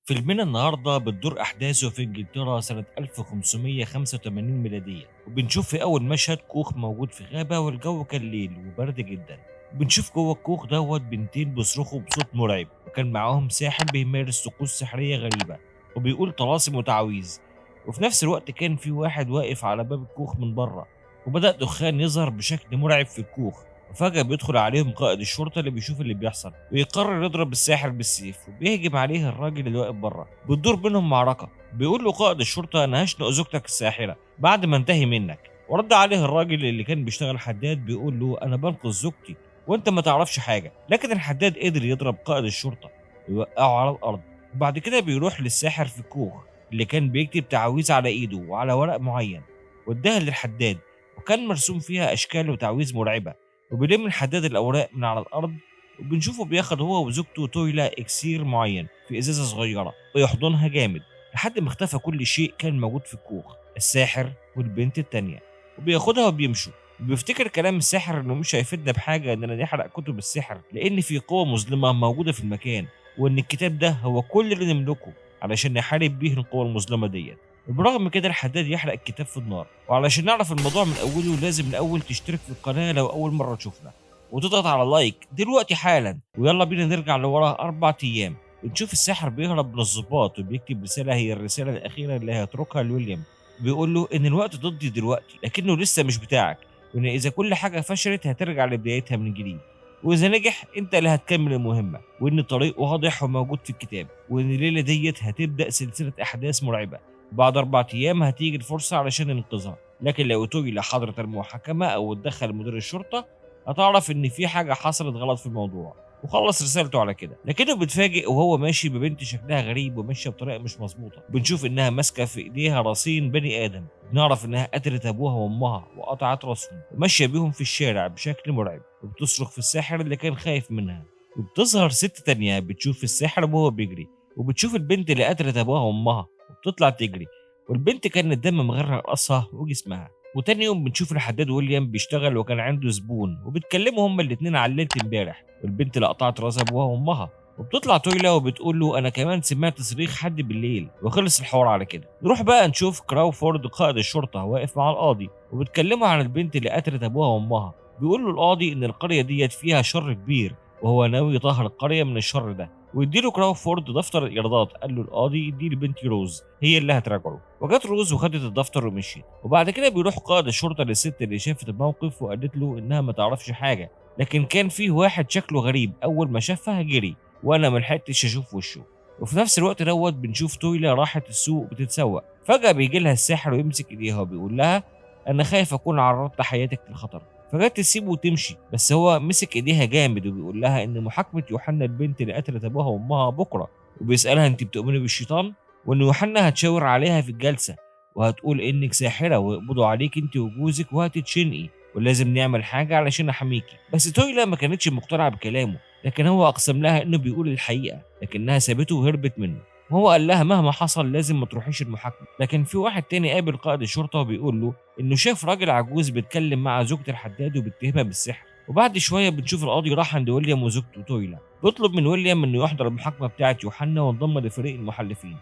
فيلمنا النهارده بتدور أحداثه في إنجلترا سنة 1585 ميلادية، وبنشوف في أول مشهد كوخ موجود في غابة والجو كان ليل وبرد جدا. بنشوف جوه الكوخ بنتين بيصرخوا بصوت مرعب، وكان معاهم ساحر بيمارس طقوس سحرية غريبة وبيقول طلاسم وتعاويذ. وفي نفس الوقت كان في واحد واقف على باب الكوخ من بره، وبدأ دخان يظهر بشكل مرعب في الكوخ. وفجأة بيدخل عليهم قائد الشرطة اللي بيشوف اللي بيحصل ويقرر يضرب الساحر بالسيف، وبيهجم عليه الراجل اللي واقف بره. بتدور بينهم معركة، بيقول له قائد الشرطة أنا هشنق زوجتك الساحرة بعد ما انتهي منك. ورد عليه الراجل اللي كان بيشتغل حداد بيقول له أنا بنقذ زوجتي وأنت ما تعرفش حاجة. لكن الحداد قدر يضرب قائد الشرطة ويوقعه على الأرض. وبعد كده بيروح للساحر في الكوخ اللي كان بيكتب تعاويذ على إيده وعلى ورق معين، واداها للحداد، وكان مرسوم فيها أشكال وتعويذ مرعبة. وبيلم الحداد الأوراق من على الأرض، وبنشوفه بياخد هو وزوجته تويلا إكسير معين في إزازة صغيرة ويحضنها جامد لحد ما اختفى كل شيء كان موجود في الكوخ، الساحر والبنت التانية، وبياخدها وبيمشوا. بيفتكر كلام الساحر انه مش هيفيدنا بحاجه اننا نحرق كتب السحر لان في قوه مظلمه موجوده في المكان، وان الكتاب ده هو كل اللي نملكه علشان نحارب بيه القوه المظلمه ديت. وبرغم كده الحداد يحرق الكتاب في النار. وعلشان نعرف الموضوع من اوله لازم الاول تشترك في القناه لو اول مره تشوفنا، وتضغط على لايك دلوقتي حالا. ويلا بينا نرجع لورا 4 ايام. بنشوف الساحر بيهرب من الضباط وبيكتب رساله هي الرساله الاخيره اللي هيتركها لويليام، بيقول له ان الوقت ضدي دلوقتي لكنه لسه مش بتاعك، وان اذا كل حاجه فشلت هترجع لبدايتها من جديد، واذا نجح انت اللي هتكمل المهمه، وان الطريق واضح وموجود في الكتاب، وان الليله ديت هتبدا سلسله احداث مرعبه. بعد 4 ايام هتيجي الفرصه علشان ننقذها، لكن لو توجي لحضره المحاكمه او اتدخل مدير الشرطه هتعرف ان في حاجه حصلت غلط في الموضوع. وخلص رسالته على كده، لكنه بيتفاجئ وهو ماشي ببنت شكلها غريب وماشيه بطريقه مش مظبوطه. بنشوف انها ماسكه في ايديها راسين بني ادم، بنعرف انها قتلت ابوها وامها وقطعت راسهم وماشيه بيهم في الشارع بشكل مرعب، وبتصرخ في الساحر اللي كان خايف منها. وبتظهر ست تانية بتشوف الساحر وهو بيجري، وبتشوف البنت اللي قتلت ابوها وامها وبتطلع تجري، والبنت كان الدم مغرق راسها وجسمها. وتاني يوم بنشوف الحداد ويليام بيشتغل وكان عنده زبون، وبيتكلموا هما الاتنين على ليله امبارح والبنت اللي قطعت راس ابوها وامها. وبتطلع تويلا وبتقول له انا كمان سمعت صريخ حد بالليل، وخلص الحوار على كده. نروح بقى نشوف كراوفورد قائد الشرطه واقف مع القاضي، وبيتكلموا عن البنت اللي قتلت ابوها وامها. بيقول له القاضي ان القريه ديت فيها شر كبير وهو ناوي يطهر القريه من الشر ده، ويديله كراوفورد دفتر الايرادات. قال له القاضي يدي لبنتي روز هي اللي هتراجعه. وجت روز وخدت الدفتر ومشيت. وبعد كده بيروح قائد الشرطه للست اللي شافت الموقف وقالت له انها ما تعرفش حاجه، لكن كان فيه واحد شكله غريب اول ما شافها جري وانا ملحقتش اشوف وشه. وفي نفس الوقت بنشوف تويلا راحت السوق بتتسوق. فجاه بيجي لها الساحر ويمسك ايديها وبيقول لها انا خايف اكون عرضت حياتك للخطر. فجت تسيبه وتمشي، بس هو مسك ايديها جامد وبيقول لها ان محاكمه يوحنا البنت اللي قتلت ابوها وامها بكره، وبيسالها انت بتؤمني بالشيطان، وان يوحنا هتشاور عليها في الجلسه وهتقول انك ساحره ويقبضوا عليك انت وجوزك وهتتشنقي، ولازم نعمل حاجه علشان احميكي. بس تويلا ما كانتش مقتنعه بكلامه، لكن هو اقسم لها انه بيقول الحقيقه، لكنها سابته وهربت منه. وهو قال لها مهما حصل لازم ما تروحيش المحاكمه. لكن في واحد تاني قابل قائد الشرطه وبيقول له انه شاف راجل عجوز بيتكلم مع زوجة الحداد وبيتهمها بالسحر. وبعد شويه بنشوف القاضي راح عند ويليام وزوجته تويلا، بيطلب من ويليام انه يحضر المحاكمه بتاعه يوحنا وانضم لفريق المحلفين،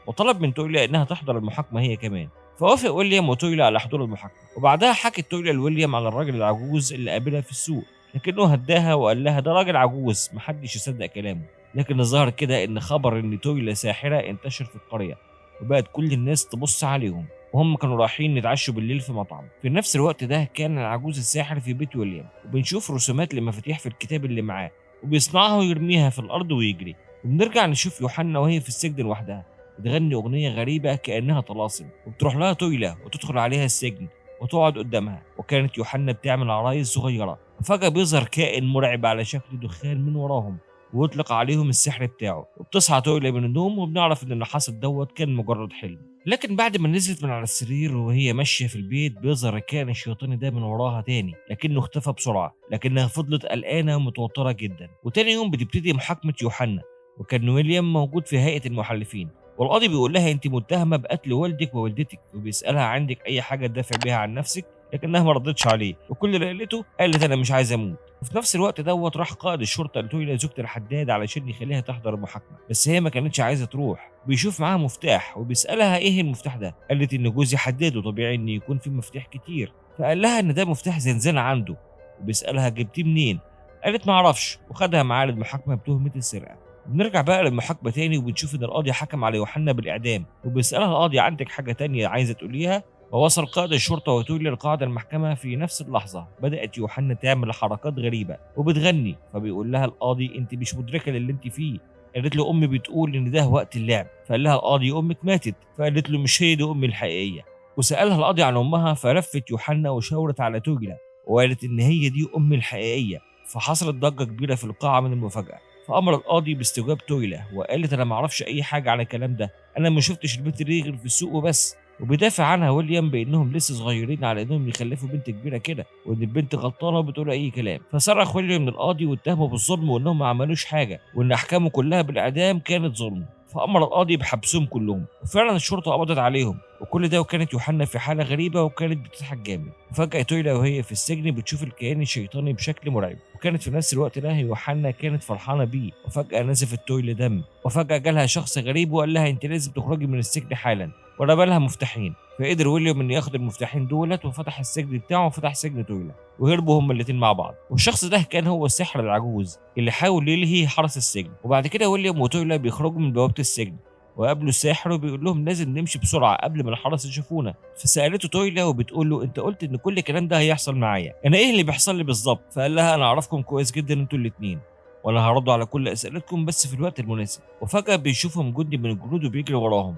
وطلب من تويلا انها تحضر المحاكمه هي كمان. فوافق ويليام وتويلا على حضور المحاكمه. وبعدها حكت تويلا لويليام على الراجل العجوز اللي قابلها في السوق، لكنه هداها وقال لها ده راجل عجوز محدش يصدق كلامه. لكن الظاهر كده ان خبر ان تويلا ساحره انتشر في القريه، وبقت كل الناس تبص عليهم وهم كانوا رايحين يتعشوا بالليل في مطعم. في نفس الوقت ده كان العجوز الساحر في بيت ويليام، وبنشوف رسومات لمفاتيح في الكتاب اللي معاه وبيصنعها ويرميها في الارض ويجري. وبنرجع نشوف يوحنا وهي في السجن لوحدها بتغني اغنيه غريبه كانها طلاسم، وبتروح لها تويلا وتدخل عليها السجن وتقعد قدامها. وكانت يوحنا بتعمل عرايس صغيره، وفجاه بيظهر كائن مرعب على شكل دخان من وراهم ويطلق عليهم السحر بتاعه. وبتصحى تويلا من النوم وبنعرف ان اللي حصل كان مجرد حلم. لكن بعد ما نزلت من على السرير وهي ماشيه في البيت بيظهر الكائن الشيطاني ده من وراها تاني، لكنه اختفى بسرعه، لكنها فضلت قلقانه ومتوتره جدا. وتاني يوم بتبتدي محاكمه يوحنا، وكان ويليام موجود في هيئه المحلفين. والقاضي بيقول لها انت متهمه بقتل والدك ووالدتك، وبيسالها عندك اي حاجه تدافع بيها عن نفسك، لكنها ما ردتش عليه، وكل اللي قالته قالت انا مش عايزه اموت. وفي نفس الوقت راح قائد الشرطه لتويلا زوجة الحداد علشان يخليها تحضر المحاكمه، بس هي ما كانتش عايزه تروح، بيشوف معاها مفتاح وبيسألها إيه المفتاح ده؟ قالت إن جوزي حدده، طبيعي إن يكون في مفاتيح كتير، فقال لها إن ده مفتاح زنزانة عنده، وبيسألها جبتيه منين؟ قالت معرفش، وخدها معاه للمحاكمة بتهمة السرقة. بنرجع بقى للمحاكمة تاني وبنشوف إن القاضي حكم على يوحنا بالإعدام، وبيسألها القاضي عندك حاجة تانية عايزة تقوليها؟ ووصل قائد الشرطة وتولي لقاعد المحكمة في نفس اللحظة. بدأت يوحنا تعمل حركات غريبة وبتغني، فبيقول لها القاضي أنت مش مدركة للي أنت فيه. قالت له أمي بتقول إن ده وقت اللعب. فقال لها القاضي أمك ماتت. فقالت له مش هي دي أمي الحقيقية. وسألها القاضي عن أمها، فلفت يوحنا وشاورت على توجلا وقالت إن هي دي أمي الحقيقية. فحصلت ضجة كبيرة في القاعة من المفاجأة. فأمر القاضي باستجواب تويلا وقالت أنا معرفش أي حاجة عن الكلام ده، أنا ما شفتش البنت دي غير في السوق وبس. وبيدافع عنها ويليام بانهم لسه صغيرين على انهم يخلفوا بنت كبيره كده، وان البنت غلطانه وبتقول اي كلام. فصرخ ويليام للقاضي واتهمه بالظلم وانهم ما عملوش حاجه، وان احكامه كلها بالاعدام كانت ظلم. فامر القاضي بحبسهم كلهم، وفعلا الشرطه قبضت عليهم. وكل ده وكانت يوحنا في حاله غريبه وكانت بتضحك جامد. وفجاه تويلا وهي في السجن بتشوف الكيان الشيطاني بشكل مرعب، وكانت في نفس الوقت ده يوحنا كانت فرحانه بيه. وفجاه نزفت تويلا دم، وفجاه جالها شخص غريب وقال لها انت لازم تخرجي من السجن حالا، ورمى لها مفتاحين. فقدر ويليام انه ياخد المفتاحين دولت وفتح السجن بتاعه وفتح سجن تويلا، وهربوا هما الاتنين مع بعض. والشخص ده كان هو الساحر العجوز اللي حاول يلهي حرس السجن. وبعد كده ويليام وتويلا بيخرجوا من بوابه السجن وقابلوا الساحر وبيقول لهم لازم نمشي بسرعه قبل ما الحرس يشوفونا. فسالته تويلا وبتقول له انت قلت ان كل الكلام ده هيحصل معايا، انا ايه اللي بيحصل لي بالظبط؟ فقال لها انا اعرفكم كويس جدا انتوا الاتنين، وانا هرد على كل اسئلتكم بس في الوقت المناسب. وفجاه بيشوفهم جندي من الجنود وبيجري وراهم،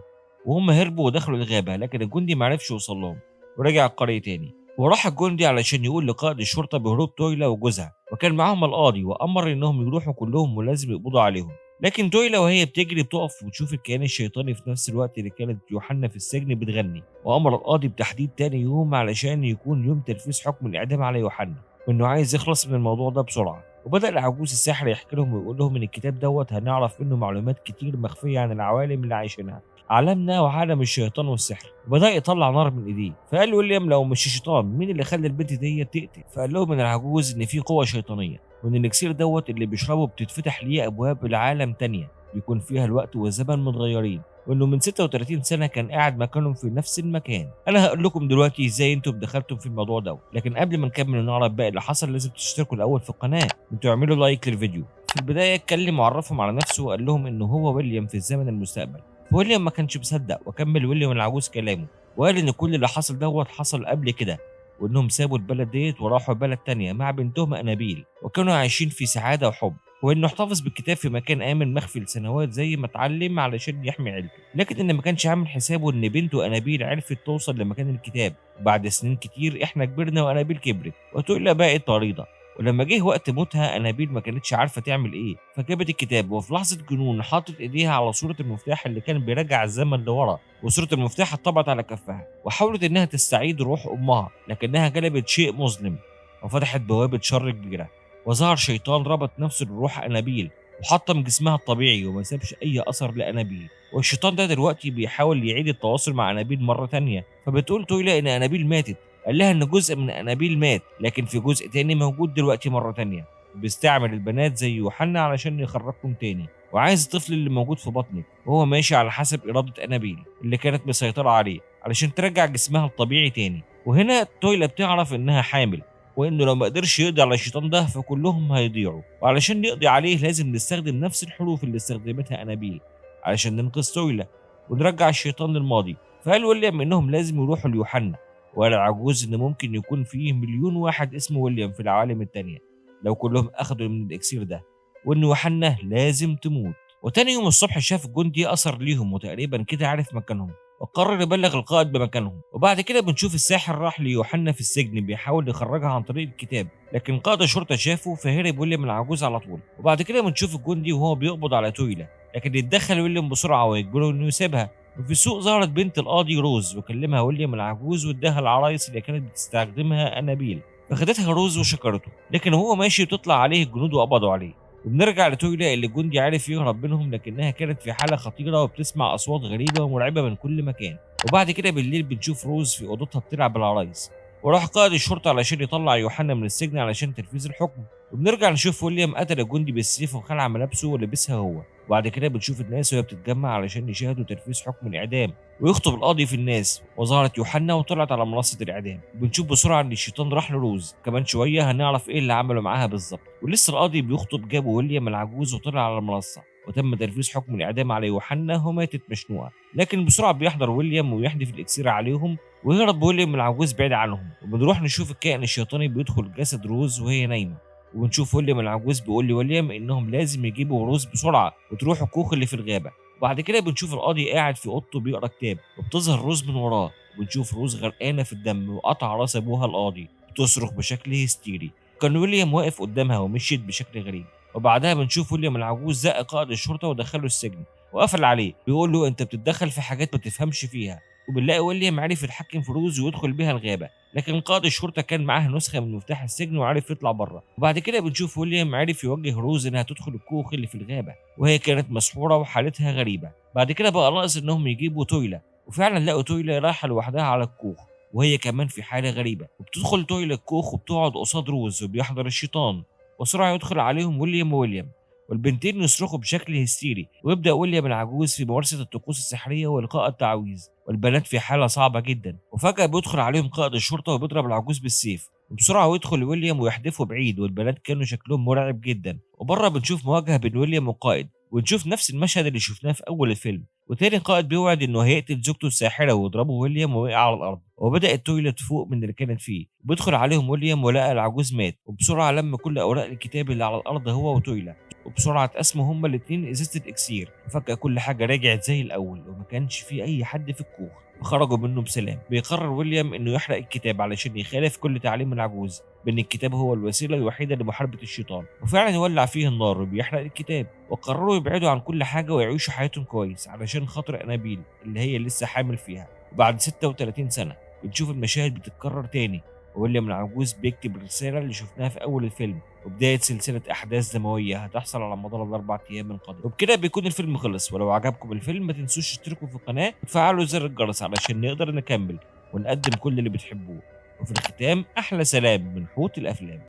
وهم هربوا ودخلوا الغابة، لكن الجندي معرفش يوصل لهم ورجع القرية تاني. وراح الجندي علشان يقول لقائد الشرطة بهروب تويلا وجوزها، وكان معاهم القاضي وأمر إنهم يروحوا كلهم ولازم يقبضوا عليهم. لكن تويلا وهي بتجري بتقف وتشوف الكيان الشيطاني في نفس الوقت اللي كانت يوحنا في السجن بتغني. وأمر القاضي بتحديد تاني يوم علشان يكون يوم تنفيذ حكم الإعدام على يوحنا، وإنه عايز يخلص من الموضوع ده بسرعة. وبدأ العجوز الساحر يحكي لهم ويقول لهم إن الكتاب دوت هنعرف منه معلومات كتير مخفية عن العوالم اللي عايشينها، عالمنا وعالم الشيطان والسحر. وبدأ يطلع نار من ايديه. فقال ويليام لو مش الشيطان مين اللي خلى البنت دي تقتل؟ فقال لهم من العجوز ان في قوة شيطانية، وان الاكسير دوت اللي بيشربه بتتفتح ليه ابواب لعالم تانية بيكون فيها الوقت والزمن متغيرين، وانه من 36 سنه كان قاعد مكانهم في نفس المكان. انا هقول لكم دلوقتي ازاي انتم دخلتم في الموضوع ده، لكن قبل ما نكمل ونعرف باقي اللي حصل لازم تشتركوا الاول في القناه وتعملوا لايك للفيديو. في البدايه اتكلم وعرفهم على نفسه وقال لهم انه هو ويليام في الزمن المستقبل. ويليام ما كانش مصدق، وكمل ويليام العجوز كلامه وقال ان كل اللي حصل دوت حصل قبل كده، وانهم سابوا البلد ديت وراحوا بلد تانية مع بنتهم انابيل، وكانوا عايشين في سعاده وحب، وانه احتفظ بالكتاب في مكان امن مخفي لسنوات زي ما اتعلم علشان يحمي عيلته. لكن ان ما كانش عامل حسابه ان بنته انابيل عرفت توصل لمكان الكتاب. وبعد سنين كتير احنا كبرنا وانابيل كبرت وتقول بقت طريده. ولما جه وقت موتها انابيل ما كانتش عارفه تعمل ايه، فجابت الكتاب وفي لحظه جنون حطت ايديها على صوره المفتاح اللي كان بيرجع الزمن لورا، وصوره المفتاح اتطبقت على كفها. وحاولت انها تستعيد روح امها لكنها جلبت شيء مظلم وفتحت بوابه شر كبيره. وظهر شيطان ربط نفسه بروح انابيل وحطم جسمها الطبيعي وما سابش اي اثر لانابيل. والشيطان ده دلوقتي بيحاول يعيد التواصل مع انابيل مره تانية. فبتقول تويلا ان انابيل ماتت. قال لها ان جزء من انابيل مات، لكن في جزء تاني موجود دلوقتي مره تانية، وبيستعمل البنات زي يوحنا علشان يخرجكم تاني، وعايز الطفل اللي موجود في بطنك وهو ماشي على حسب اراده انابيل اللي كانت مسيطره عليه علشان ترجع جسمها الطبيعي تاني. وهنا تويلا بتعرف انها حامل، وانه لو ما قدرش يقضي على الشيطان ده فكلهم هيضيعوا، وعلشان نقضي عليه لازم نستخدم نفس الحروف اللي استخدمتها انابيل علشان ننقذ تويلا ونرجع الشيطان للماضي. فقال ويليام انهم لازم يروحوا ليوحنا، وقال العجوز ان ممكن يكون فيه مليون واحد اسمه ويليام في العوالم التانية لو كلهم اخدوا من الاكسير ده، وان يوحنا لازم تموت. وتاني يوم الصبح شاف الجندي اثر ليهم وتقريبا كده عارف مكانهم، وقرر يبلغ القائد بمكانهم. وبعد كده بنشوف الساحر راح ليوحنا في السجن بيحاول يخرجها عن طريق الكتاب، لكن قائد الشرطه شافه فهرب ويليام العجوز على طول. وبعد كده بنشوف الجندي وهو بيقبض على تويلا، لكن يتدخل ويليام بسرعه ويجبره انه يسيبها. وفي السوق ظهرت بنت القاضي روز وكلمها ويليام العجوز واداها العرايس اللي كانت بتستخدمها انابيل، فخدتها روز وشكرته. لكن وهو ماشي بتطلع عليه الجنود وقبضوا عليه. وبنرجع لتويلا اللي الجندي عارف يهرب منهم، لكنها كانت في حاله خطيره وبتسمع اصوات غريبه ومرعبه من كل مكان. وبعد كده بالليل بنشوف روز في اوضتها بتلعب بالعرايس، وراح قائد الشرطه علشان يطلع يوحنا من السجن علشان تنفيذ الحكم. وبنرجع نشوف ويليام قتل الجندي بالسيف وخلع ملابسه ولبسها هو، وبعد كده بنشوف الناس وهي بتتجمع علشان يشاهدوا تنفيذ حكم الإعدام، ويخطب القاضي في الناس، وظهرت يوحنا وطلعت على منصة الإعدام. وبنشوف بسرعة إن الشيطان راح لروز، كمان شوية هنعرف إيه اللي عمله معاها بالظبط. ولسه القاضي بيخطب جابوا ويليام العجوز وطلع على المنصة، وتم تنفيذ حكم الإعدام على يوحنا وماتت مشنوقة. لكن بسرعة بيحضر ويليام ويحدف الإكسير عليهم، ويهرب ويليام العجوز بعيد عنهم. وبنروح نشوف الكائن الشيطاني بيدخل جسد روز وهي نايمة، وبنشوف ويليام العجوز بيقول لويليام انهم لازم يجيبوا روز بسرعه وتروحوا الكوخ اللي في الغابه. وبعد كده بنشوف القاضي قاعد في اوضته بيقرا كتاب، وبتظهر روز من وراه، وبنشوف روز غرقانه في الدم وقطع راس ابوها القاضي بتصرخ بشكل هستيري. كان ويليام واقف قدامها ومشيت بشكل غريب. وبعدها بنشوف ويليام العجوز زق قائد الشرطه ودخله السجن وقفل عليه، بيقول له انت بتتدخل في حاجات ما تفهمش فيها. وبنلاقي ويليام عرف يتحكم في روز ويدخل بيها الغابه، لكن قائد الشرطه كان معاه نسخه من مفتاح السجن وعرف يطلع بره. وبعد كده بنشوف ويليام عرف يوجه روز انها تدخل الكوخ اللي في الغابه، وهي كانت مسحوره وحالتها غريبه. بعد كده بقى ناقص انهم يجيبوا تويلا، وفعلا لقوا تويلا رايحه لوحدها على الكوخ، وهي كمان في حاله غريبه. وبتدخل تويلا الكوخ وبتقعد قصاد روز وبيحضر الشيطان، وبسرعه يدخل عليهم ويليام، والبنتين يصرخوا بشكل هستيري. ويبدأ ويليام العجوز في ممارسة الطقوس السحرية وإلقاء التعويذ، والبنات في حالة صعبة جدا. وفجأة بيدخل عليهم قائد الشرطة وبيضرب العجوز بالسيف، وبسرعة يدخل ويليام ويحدفه بعيد، والبنات كانوا شكلهم مرعب جدا. وبره بنشوف مواجهة بين ويليام والقائد، ونشوف نفس المشهد اللي شفناه في أول الفيلم. وتاني قائد بيوعد إنه هيقتل زوجته الساحرة ويضربه ويليام ووقع على الأرض. وبدأت تويلا تفوق من اللي كانت فيه، بيدخل عليهم ويليام ولقى العجوز مات، وبسرعة لم كل أوراق الكتاب اللي على الأرض هو وتويلا، وبسرعة اتقسموا هما الاتنين ازازة الاكسير. وفجأة كل حاجة رجعت زي الأول، وما كانش في أي حد في الكوخ، وخرجوا منه بسلام. بيقرر ويليام إنه يحرق الكتاب علشان يخالف كل تعليم العجوز بأن الكتاب هو الوسيلة الوحيدة لمحاربة الشيطان. وفعلا يولع فيه النار وبيحرق الكتاب، وقرروا يبعدوا عن كل حاجة ويعيشوا حياتهم كويس علشان خاطر أنابيل اللي هي لسه حامل فيها. وبعد 36 سنة بنشوف المشاهد بتتكرر تاني، ويليام العجوز بيكتب الرسالة اللي شفناها في أول الفيلم، وبداية سلسلة أحداث دموية هتحصل على مدار الأربع أيام القادمة. وبكده بيكون الفيلم خلص. ولو عجبكم الفيلم ما تنسوش تشتركوا في القناة وتفعلوا زر الجرس علشان نقدر نكمل ونقدم كل اللي بتحبوه. وفي الختام أحلى سلام من حوت الأفلام.